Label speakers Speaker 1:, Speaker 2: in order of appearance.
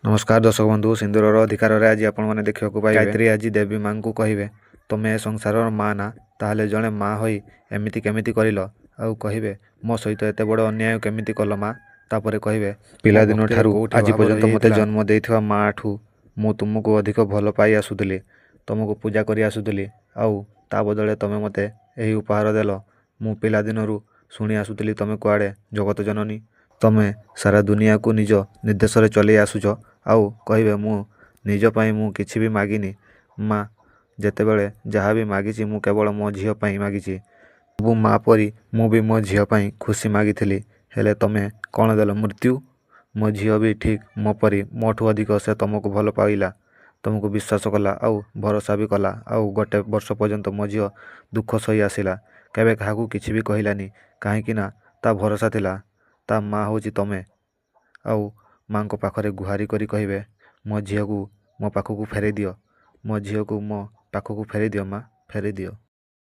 Speaker 1: नमस्कार दर्शक बंधु सिंदूर अधिकार आज आपण देखा गायत्री आज देवी माँ को कहे तुम ए संसार माँ ना ताहले जड़े माँ हो एमती केमी कर कहे मो सहित एत बड़ अन्याय केमी कल माँ तापर कहे पिलादिन ठारू आज पर्यंत मत जन्म देइथिबा माँ ठू मु तुमको अधिक भल पाई आसुली तुमको पूजा करी आसुली आउ ता बदले तुम मत यही उपहार देल मु पिलादिन शुणी आसुली तुम कुआड़े जगत जननी तुम सारा दुनिया को निज निर्देश चल आसुच आउ कहे मु निज पाई मु किछि भी मागिनी माँ जेते बेले जहाँ भी मागिची मु केवल मो झील पाई मागिची सबु माँ परी मु भी मो झील पाई खुशी मागिथिली हेले तमे कौन देल मृत्यु मो झील भी ठीक मो परी मोठू अधिक से तुमको भल पाइला तुमको विश्वास कला आउ भरोसा भी कला आउ गोटे वर्ष पर्यंत मो झील दुख सही आसिला केबे काहाकू किछि भी कहलानी कहीं ता भरोसा थिला ता माँ होची तमे आउ माँ को पाखरे गुहारी करी कहे मो झील को मो पाखक फेरे दियो मो झील को मो पाखक फेरे दियो माँ फेरे दियो।